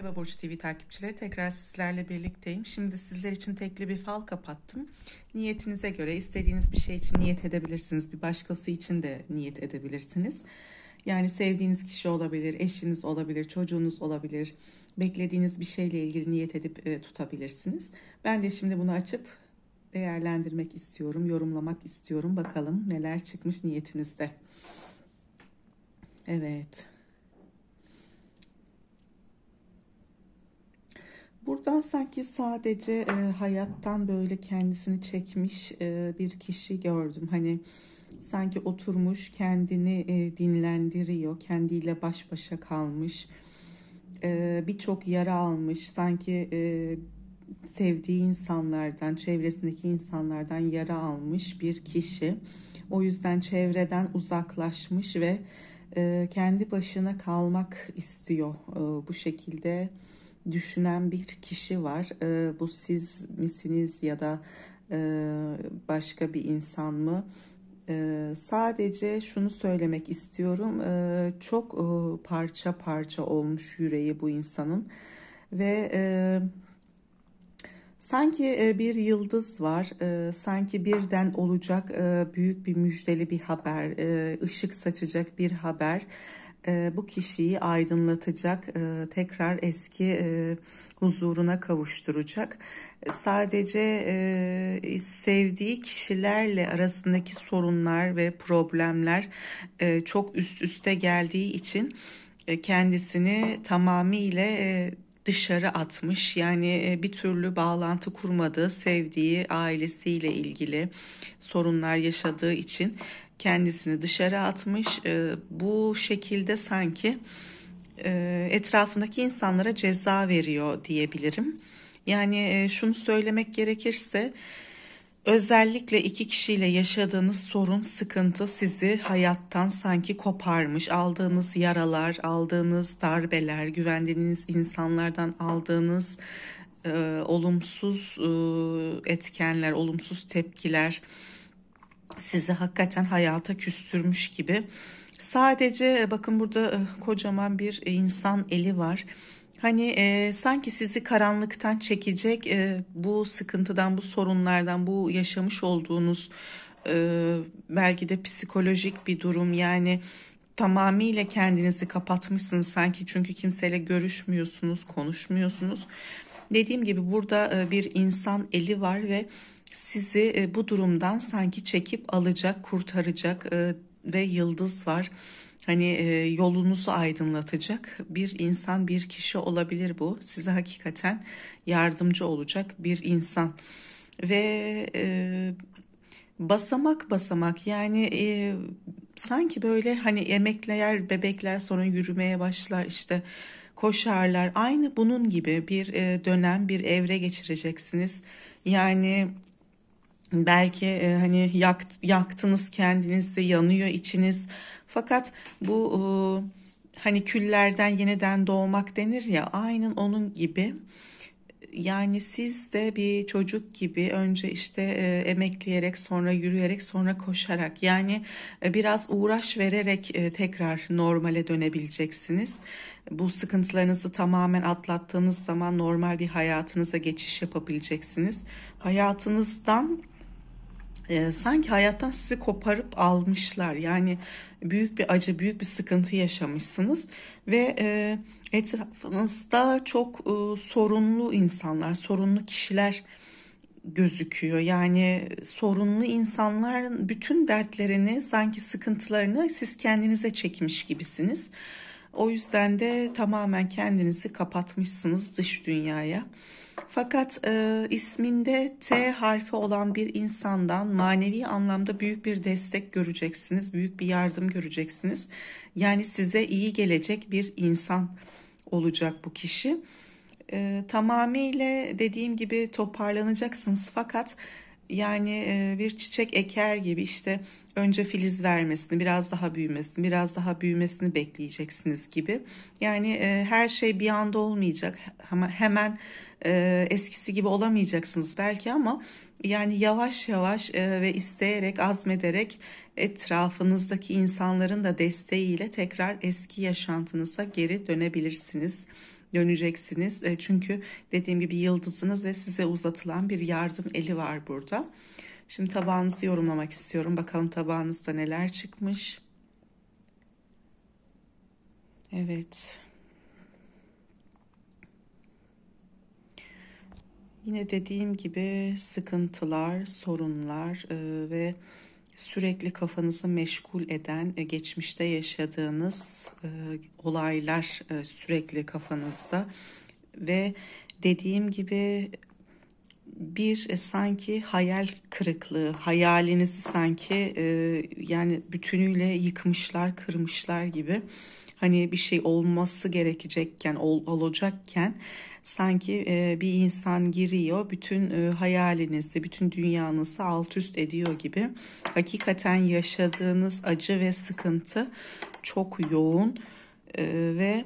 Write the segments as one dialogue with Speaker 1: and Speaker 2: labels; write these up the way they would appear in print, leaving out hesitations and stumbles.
Speaker 1: Merhaba Burç TV takipçileri, tekrar sizlerle birlikteyim. Şimdi sizler için tekli bir fal kapattım. Niyetinize göre istediğiniz bir şey için niyet edebilirsiniz. Bir başkası için de niyet edebilirsiniz. Yani sevdiğiniz kişi olabilir, eşiniz olabilir, çocuğunuz olabilir. Beklediğiniz bir şeyle ilgili niyet edip tutabilirsiniz. Ben de şimdi bunu açıp değerlendirmek istiyorum, yorumlamak istiyorum. Bakalım neler çıkmış niyetinizde. Evet. Buradan sanki sadece hayattan böyle kendisini çekmiş bir kişi gördüm. Hani sanki oturmuş kendini dinlendiriyor, kendiyle baş başa kalmış, birçok yara almış. Sanki sevdiği insanlardan, çevresindeki insanlardan yara almış bir kişi. O yüzden çevreden uzaklaşmış ve kendi başına kalmak istiyor. Bu şekilde düşünen bir kişi var. Bu siz misiniz ya da başka bir insan mı? Sadece şunu söylemek istiyorum. Çok parça parça olmuş yüreği bu insanın ve sanki bir yıldız var, sanki birden olacak büyük bir müjdeli bir haber, ışık saçacak bir haber. Bu kişiyi aydınlatacak, tekrar eski huzuruna kavuşturacak. Sadece sevdiği kişilerle arasındaki sorunlar ve problemler çok üst üste geldiği için kendisini tamamıyla dışarı atmış. Yani bir türlü bağlantı kurmadığı, sevdiği ailesiyle ilgili sorunlar yaşadığı için kendisini dışarı atmış. Bu şekilde sanki etrafındaki insanlara ceza veriyor diyebilirim. Yani şunu söylemek gerekirse, özellikle iki kişiyle yaşadığınız sorun, sıkıntı sizi hayattan sanki koparmış. Aldığınız yaralar, aldığınız darbeler, güvendiğiniz insanlardan aldığınız olumsuz etkenler, olumsuz tepkiler sizi hakikaten hayata küstürmüş gibi. Sadece bakın burada kocaman bir insan eli var. Hani sanki sizi karanlıktan çekecek, bu sıkıntıdan, bu sorunlardan, bu yaşamış olduğunuz belki de psikolojik bir durum. Yani tamamıyla kendinizi kapatmışsınız sanki, çünkü kimseyle görüşmüyorsunuz, konuşmuyorsunuz. Dediğim gibi burada bir insan eli var ve sizi bu durumdan sanki çekip alacak, kurtaracak ve yıldız var. Hani yolunuzu aydınlatacak bir insan, bir kişi olabilir bu. Size hakikaten yardımcı olacak bir insan. Ve basamak basamak, yani sanki böyle hani emekler, bebekler sonra yürümeye başlar, işte koşarlar. Aynı bunun gibi bir dönem, bir evre geçireceksiniz. Yani belki hani yaktınız kendinizi, yanıyor içiniz. Fakat bu hani küllerden yeniden doğmak denir ya, aynen onun gibi. Yani siz de bir çocuk gibi önce işte emekleyerek, sonra yürüyerek, sonra koşarak, yani biraz uğraş vererek tekrar normale dönebileceksiniz. Bu sıkıntılarınızı tamamen atlattığınız zaman normal bir hayatınıza geçiş yapabileceksiniz. Hayatınızdan sanki hayattan sizi koparıp almışlar. Yani büyük bir acı, büyük bir sıkıntı yaşamışsınız ve etrafınızda çok sorunlu insanlar, sorunlu kişiler gözüküyor. Yani sorunlu insanların bütün dertlerini, sanki sıkıntılarını siz kendinize çekmiş gibisiniz. O yüzden de tamamen kendinizi kapatmışsınız dış dünyaya. Fakat isminde T harfi olan bir insandan manevi anlamda büyük bir destek göreceksiniz, büyük bir yardım göreceksiniz. Yani size iyi gelecek bir insan olacak bu kişi. Tamamıyla dediğim gibi toparlanacaksınız, fakat yani bir çiçek eker gibi işte önce filiz vermesini, biraz daha büyümesini, biraz daha büyümesini bekleyeceksiniz gibi. Yani her şey bir anda olmayacak, ama hemen eskisi gibi olamayacaksınız belki, ama yani yavaş yavaş ve isteyerek, azmederek, etrafınızdaki insanların da desteğiyle tekrar eski yaşantınıza geri dönebilirsiniz döneceksiniz. Çünkü dediğim gibi yıldızınız ve size uzatılan bir yardım eli var burada. Şimdi tabağınızı yorumlamak istiyorum. Bakalım tabağınızda neler çıkmış. Evet. Yine dediğim gibi sıkıntılar, sorunlar ve sürekli kafanızı meşgul eden, geçmişte yaşadığınız olaylar sürekli kafanızda ve dediğim gibi bir sanki hayal kırıklığı, hayalinizi sanki yani bütünüyle yıkmışlar, kırmışlar gibi. Hani bir şey olması gerekecekken, olacakken sanki bir insan giriyor, bütün hayalinizi, bütün dünyanızı alt üst ediyor gibi. Hakikaten yaşadığınız acı ve sıkıntı çok yoğun ve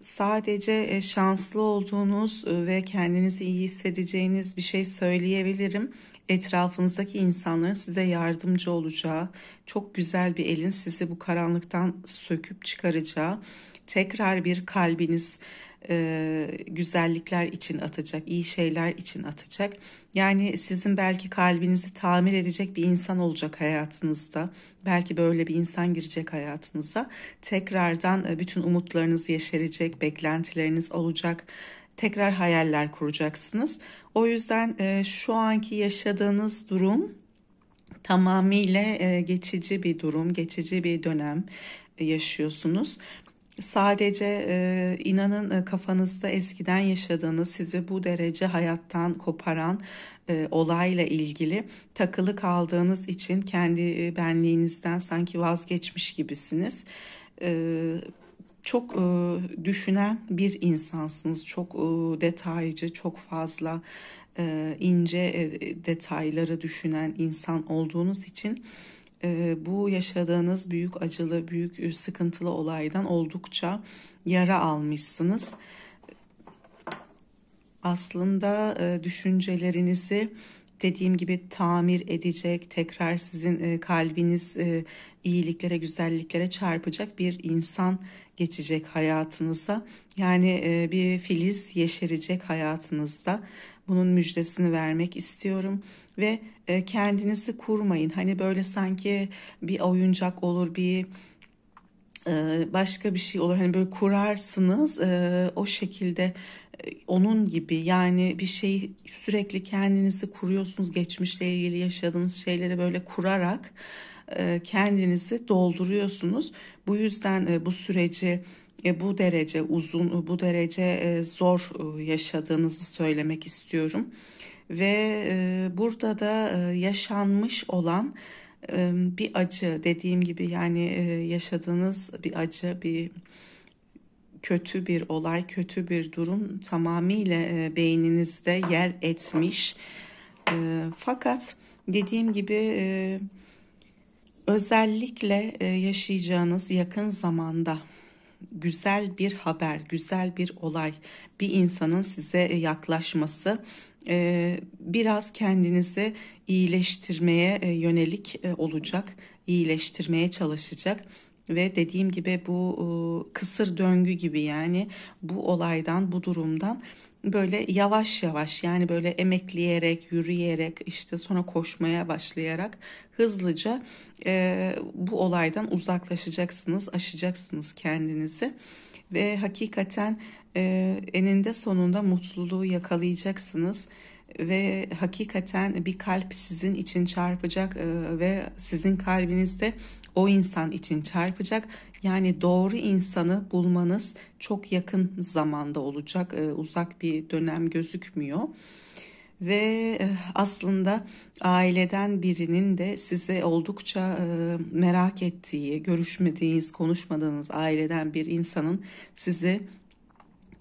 Speaker 1: sadece şanslı olduğunuz ve kendinizi iyi hissedeceğiniz bir şey söyleyebilirim. Etrafınızdaki insanların size yardımcı olacağı, çok güzel bir elin sizi bu karanlıktan söküp çıkaracağı, tekrar bir kalbiniz güzellikler için atacak, iyi şeyler için atacak. Yani sizin belki kalbinizi tamir edecek bir insan olacak hayatınızda. Belki böyle bir insan girecek hayatınıza. Tekrardan bütün umutlarınız yeşerecek, beklentileriniz olacak. Tekrar hayaller kuracaksınız. O yüzden şu anki yaşadığınız durum tamamıyla geçici bir durum, geçici bir dönem yaşıyorsunuz. Sadece inanın kafanızda eskiden yaşadığınız, sizi bu derece hayattan koparan olayla ilgili takılı kaldığınız için kendi benliğinizden sanki vazgeçmiş gibisiniz. Çok düşünen bir insansınız. Çok detaycı, çok fazla ince detayları düşünen insan olduğunuz için bu yaşadığınız büyük acılı, büyük sıkıntılı olaydan oldukça yara almışsınız. Aslında düşüncelerinizi dediğim gibi tamir edecek, tekrar sizin kalbiniz iyiliklere, güzelliklere çarpacak bir insan geçecek hayatınıza. Yani bir filiz yeşerecek hayatınızda. Bunun müjdesini vermek istiyorum ve kendinizi kurmayın. Hani böyle sanki bir oyuncak olur, bir başka bir şey olur. Hani böyle kurarsınız o şekilde onun gibi, yani bir şey sürekli kendinizi kuruyorsunuz, geçmişle ilgili yaşadığınız şeyleri böyle kurarak kendinizi dolduruyorsunuz. Bu yüzden bu süreci bu derece uzun, bu derece zor yaşadığınızı söylemek istiyorum. Ve burada da yaşanmış olan bir acı, dediğim gibi yani yaşadığınız bir acı, bir kötü bir olay, kötü bir durum tamamıyla beyninizde yer etmiş. Fakat dediğim gibi özellikle yaşayacağınız yakın zamanda güzel bir haber, güzel bir olay, bir insanın size yaklaşması biraz kendinizi iyileştirmeye yönelik olacak, iyileştirmeye çalışacak. Ve dediğim gibi bu kısır döngü gibi, yani bu olaydan, bu durumdan böyle yavaş yavaş, yani böyle emekleyerek, yürüyerek, işte sonra koşmaya başlayarak hızlıca bu olaydan uzaklaşacaksınız, aşacaksınız kendinizi ve hakikaten eninde sonunda mutluluğu yakalayacaksınız ve hakikaten bir kalp sizin için çarpacak ve sizin kalbinizde o insan için çarpacak. Yani doğru insanı bulmanız çok yakın zamanda olacak. Uzak bir dönem gözükmüyor. Ve aslında aileden birinin de size oldukça merak ettiği, görüşmediğiniz, konuşmadığınız aileden bir insanın sizi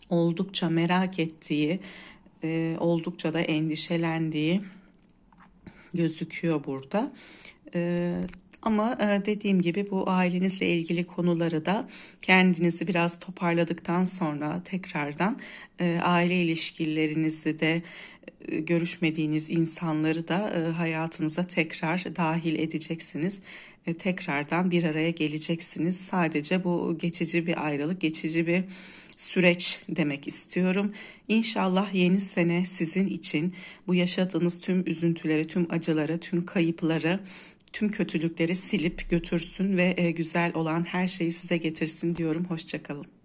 Speaker 1: oldukça merak ettiği, oldukça da endişelendiği gözüküyor burada. Ama dediğim gibi bu ailenizle ilgili konuları da kendinizi biraz toparladıktan sonra tekrardan aile ilişkilerinizi de görüşmediğiniz insanları da hayatınıza tekrar dahil edeceksiniz. Tekrardan bir araya geleceksiniz. Sadece bu geçici bir ayrılık, geçici bir süreç demek istiyorum. İnşallah yeni sene sizin için bu yaşadığınız tüm üzüntüleri, tüm acıları, tüm kayıpları, tüm kötülükleri silip götürsün ve güzel olan her şeyi size getirsin diyorum. Hoşça kalın.